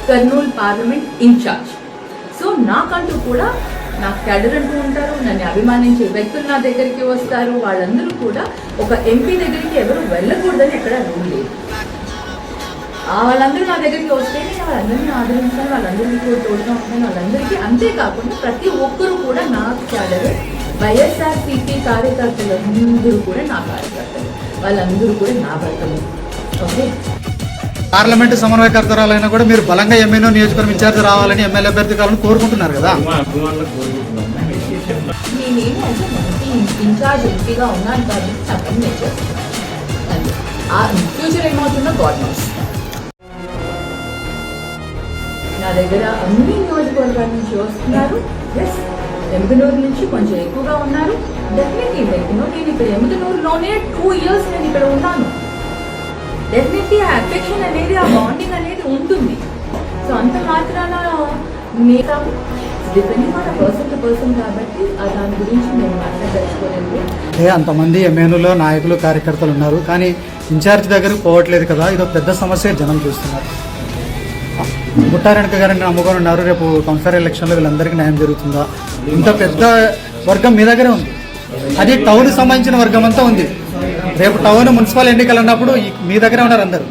Kurnool parliament incharge. So నాకంటూ కూడా నాకు క్యాడర్ అంటూ ఉంటారు, నన్ను అభిమానించే వ్యక్తులు నా దగ్గరికి వస్తారు. వాళ్ళందరూ కూడా ఒక ఎంపీ దగ్గరికి ఎవరు వెళ్ళకూడదని ఎక్కడ రూల్ లేదు. వాళ్ళందరూ నా దగ్గరికి వస్తే వాళ్ళందరినీ ఆదరించాను, వాళ్ళందరికీ కూడా తోడుగా ఉంటాను వాళ్ళందరికీ. అంతేకాకుండా ప్రతి ఒక్కరూ కూడా నా క్యాడర్, వైఎస్ఆర్సీపీ కార్యకర్తలందరూ కూడా నా కార్యకర్తలు, వాళ్ళందరూ కూడా నా భర్తలు. ఓకే, పార్లమెంటు సమన్వయకర్తరాలైనా కూడా మీరు బలంగా ఎమ్మెల్యే నియోజకవర్గం ఇన్ఛార్జ్ రావాలని ఎమ్మెల్యే అభ్యర్థి కావాలని కోరుకుంటున్నారు కదా. నేనేమో అంటే మంచి ఇన్ఛార్జ్ ఎంపీగా ఉన్నాను కాబట్టి నాకు నేను చేస్తున్నాను. ఆ ఫ్యూచర్ ఏమవుతుందో గాడ్ నోస్. నా దగ్గర అన్ని నియోజకవర్గాల నుంచి వస్తున్నారు. ఎస్, ఎమ్మిగనూరు నుంచి కొంచెం ఎక్కువగా ఉన్నారు. డెఫినెట్లీ ఎమ్మిగనూరు, నేను ఇక్కడ ఎమ్మిగనూరులోనే 2 years నేను ఇక్కడ ఉన్నాను. డెఫినెట్లీ ఆ అఫెక్షన్ అనేది, ఆ బాండింగ్ అనేది ఉంటుంది. సో అంత మాత్రాన నేను depending on person to person కాబట్టి దాని గురించి నేను మాట్లాడదలుచుకోలేదు. అంతమంది ఎమ్మెల్యేలో నాయకులు కార్యకర్తలు ఉన్నారు, కానీ ఇన్ఛార్జ్ దగ్గరకు పోవట్లేదు కదా. ఇదో పెద్ద సమస్య జనం చూస్తున్నారు. బుట్టారెడ్డి గారిని నమ్ముకొని ఉన్నారు. రేపు కౌన్సిలర్ ఎలక్షన్లో వీళ్ళందరికీ న్యాయం జరుగుతుందా? ఇంత పెద్ద వర్గం మీ దగ్గరే ఉంది, అది టౌన్ సంబంధించిన వర్గం అంతా ఉంది. రేపు టౌన్ మున్సిపల్ ఎన్నికలు అన్నప్పుడు మీ దగ్గరే ఉన్నారు అందరూ.